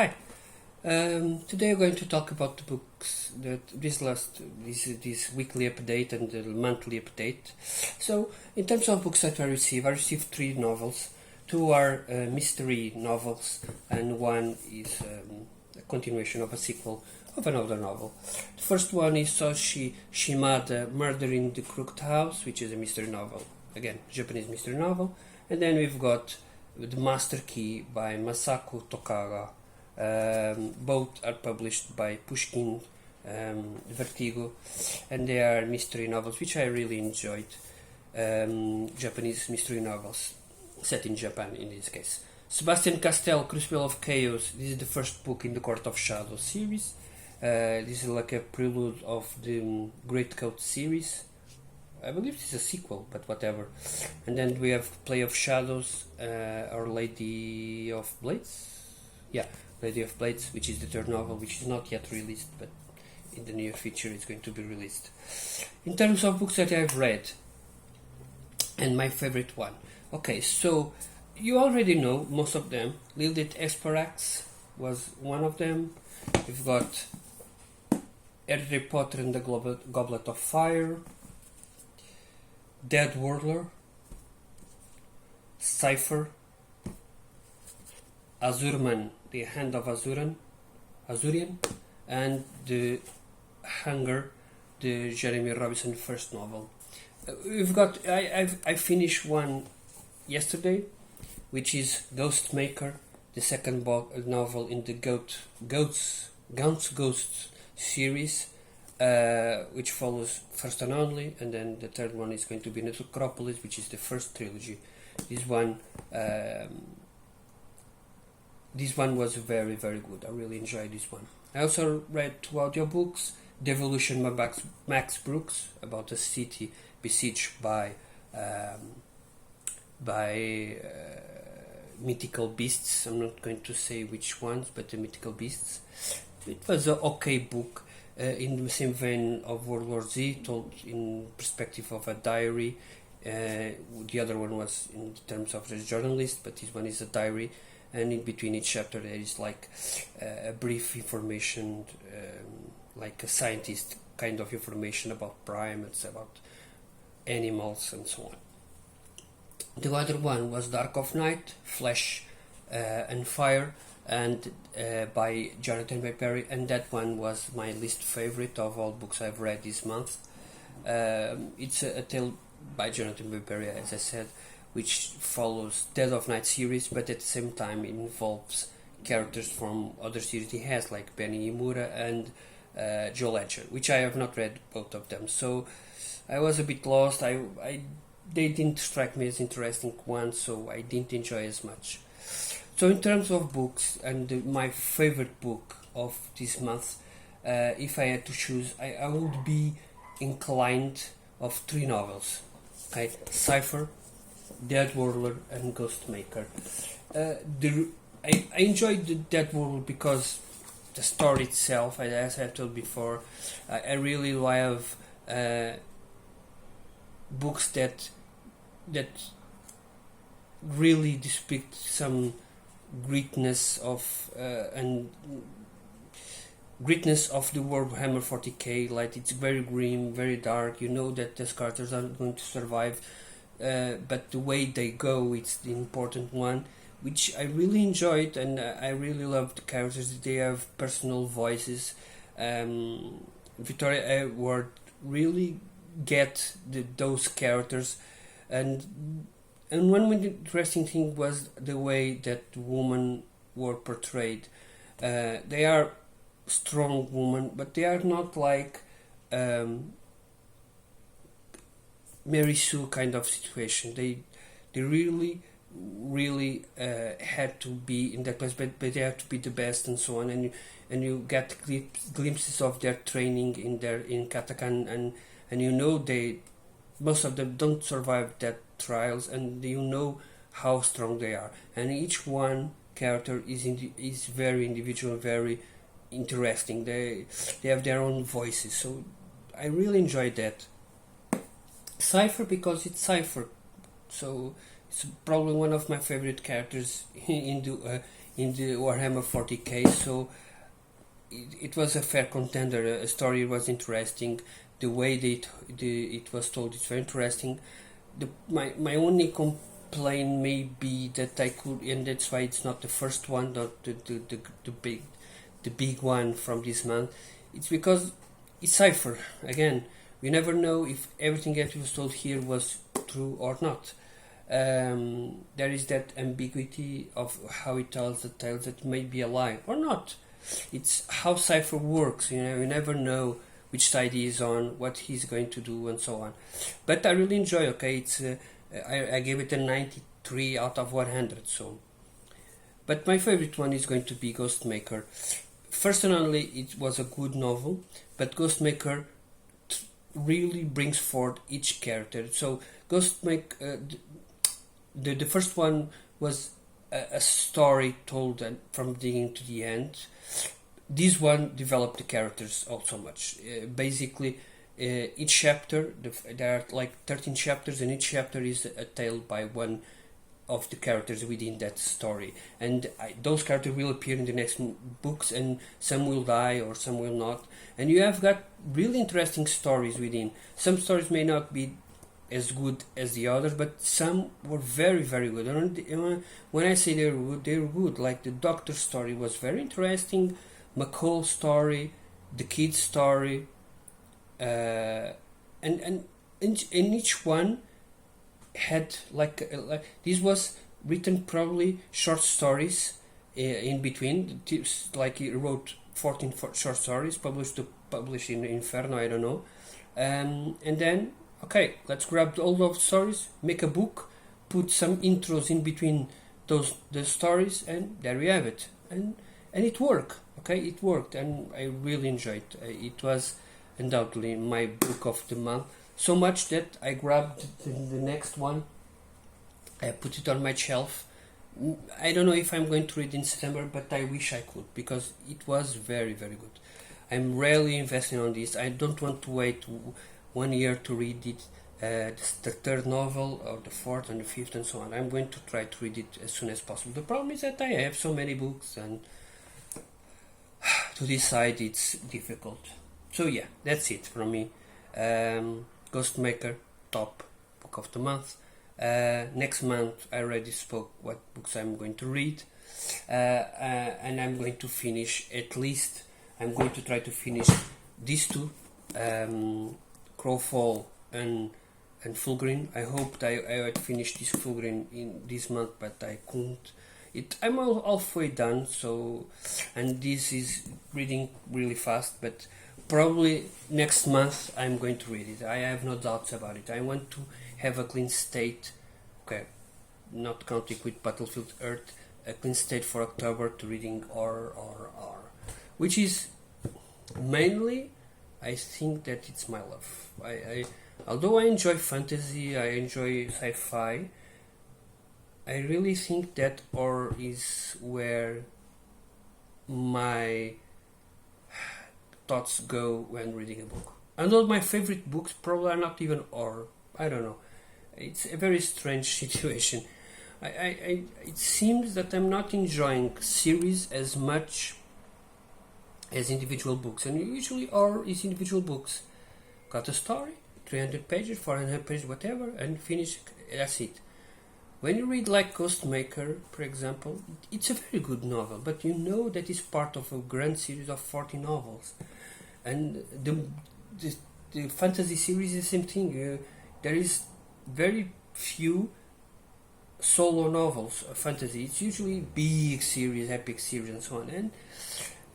Hi. Today we're going to talk about the books that this weekly update and the monthly update. So, in terms of books that I received 3 novels. 2 are mystery novels, and 1 is a continuation of a sequel of another novel. The first one is Soshi Shimada, Murder in the Crooked House, which is a mystery novel. Again, Japanese mystery novel. And then we've got The Master Key by Masaku Tokaga. Both are published by Pushkin Vertigo, and they are mystery novels which I really enjoyed. Japanese mystery novels set in Japan in this case. Sebastian Castell, Crucible of Chaos. This is the first book in the Court of Shadows series. This is like a prelude of the Great Coat series. I believe it's a sequel, but whatever. And then we have Play of Shadows, Our Lady of Blades. Yeah, Lady of Blades, which is the 3rd novel, which is not yet released, but in the near future it's going to be released. In terms of books that I've read, and my favorite one. Okay, so you already know most of them. Lilith Esparax was one of them. We've got Harry Potter and the Goblet of Fire, Dead Whirler, Cypher, Azurman, The Hand of Azurian, and The Hunger, the Jeremy Robinson first novel. We've got. I finished one yesterday, which is Ghostmaker, the second novel in the Gaunt's series, which follows First and Only, and then the 3rd one is going to be Necropolis, which is the first trilogy. This one was very, very good. I really enjoyed this one. I also read 2 audiobooks. Devolution by Max Brooks, about a city besieged by mythical beasts. I'm not going to say which ones, but the mythical beasts. It was an okay book, in the same vein of World War Z, told in perspective of a diary. The other one was in terms of the journalist, but this one is a diary, and in between each chapter there is like a brief information, like a scientist kind of information about primates, about animals, and so on. The other one was Dark of Night, Flesh and Fire, and by Jonathan Bay Perry, and that one was my least favorite of all books I've read this month. It's a tale by Jonathan Bay Perry, as I said, which follows Dead of Night series, but at the same time involves characters from other series he has, like Benny Imura and Joe Ledger, which I have not read both of them. So I was a bit lost. They didn't strike me as interesting ones, so I didn't enjoy as much. So in terms of books, and my favorite book of this month, if I had to choose, I would be inclined of 3 novels. Okay, Cypher, Dead Whirler, and Ghostmaker. I enjoyed the Dead Whirler because the story itself, as I told before, I really love books that really depict some greatness of the Warhammer 40k. Like, it's very grim, very dark. You know that the characters aren't going to survive, but the way they go, it's the important one, which I really enjoyed, and I really loved the characters. They have personal voices. Victoria Edward really get those characters, and one interesting thing was the way that women were portrayed. They are strong women, but they are not like Mary Sue kind of situation. They really had to be in that place, but they have to be the best and so on. And you get glimpses of their training in Katakan, and you know most of them don't survive that trials, and you know how strong they are. And each one character is very individual, very interesting. They have their own voices, so I really enjoyed that. Cypher, because it's Cypher, so it's probably one of my favorite characters in in the Warhammer 40k, so it was a fair contender. A story was interesting. The way it was told is very interesting. My only complaint may be that I could, and that's why it's not the first one, not the big one from this month. It's because it's cipher again. We never know if everything that was told here was true or not. There is that ambiguity of how it tells the tales that may be a lie or not. It's how cipher works. You never know which side he is on, what he's going to do, and so on. But I really enjoy. Okay, it's I gave it a 93 out of 100. So, but my favorite one is going to be Ghostmaker. First and only, it was a good novel, but Ghostmaker really brings forth each character. So Ghostmaker, the first one was a story told from beginning to the end. This one developed the characters also much. Basically, each chapter, there are like 13 chapters, and each chapter is a tale by one of the characters within that story. And those characters will appear in the next books, and some will die or some will not. And you have got really interesting stories within. Some stories may not be as good as the others, but some were very, very good. And when I say they're good. Like the Doctor story was very interesting, McCall story, the kid story, and each one had like this was written probably short stories in between. Like he wrote 14 short stories published in Inferno, I don't know, and then okay, let's grab all those stories, make a book, put some intros in between the stories, and there we have it. And it worked. Okay, it worked, and I really enjoyed it. It was undoubtedly my book of the month. So much that I grabbed the next one. I put it on my shelf. I don't know if I'm going to read in September, but I wish I could, because it was very, very good. I'm rarely investing on this. I don't want to wait 1 year to read it, the third novel or the fourth and the fifth and so on. I'm going to try to read it as soon as possible. The problem is that I have so many books, and to decide it's difficult. So yeah, that's it from me. Ghostmaker, top book of the month. Next month I already spoke what books I'm going to read, and I'm going to finish, at least I'm going to try to finish these two, Crowfall and Fulgrim. I hoped I would finish this Fulgrim in this month, but I couldn't. I'm halfway done, so, and this is reading really fast, but probably next month I'm going to read it. I have no doubts about it. I want to have a clean state, okay, not counting with Battlefield Earth, a clean state for October to reading R, which is mainly, I think that it's my love. Although I enjoy fantasy, I enjoy sci-fi, I really think that R is where my thoughts go when reading a book. And all my favorite books probably are not even R. I don't know. It's a very strange situation. It seems that I'm not enjoying series as much as individual books, and usually R is individual books. Got a story, 300 pages, 400 pages, whatever, and finish. That's it. When you read like Ghostmaker, for example, it's a very good novel, but you know that it's part of a grand series of 40 novels. And the fantasy series is the same thing. There is very few solo novels of fantasy. It's usually big series, epic series, and so on.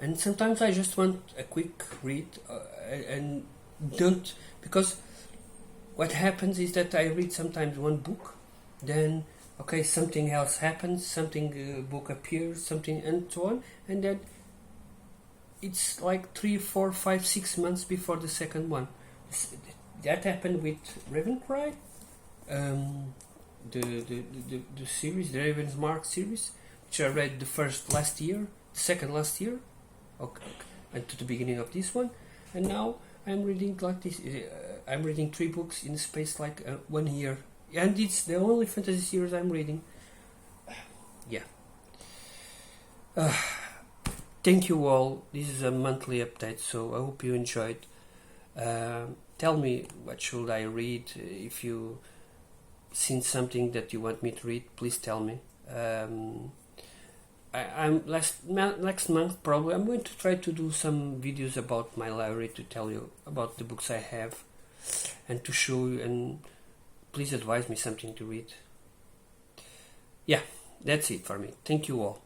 And sometimes I just want a quick read, and don't, because what happens is that I read sometimes one book, then okay, something else happens, something book appears, something, and so on, and then it's like 3, 4, 5, 6 months before the second one. That happened with Ravencry, the series, the Raven's Mark series, which I read the first last year, the second last year, okay, and to the beginning of this one, and now I'm reading like this. I'm reading 3 books in a space like 1 year, and it's the only fantasy series I'm reading. Yeah. Thank you all. This is a monthly update, so I hope you enjoyed. Tell me what should I read. If you seen something that you want me to read, please tell me. I'm next month probably I'm going to try to do some videos about my library to tell you about the books I have and to show you, and please advise me something to read. Yeah, that's it for me. Thank you all.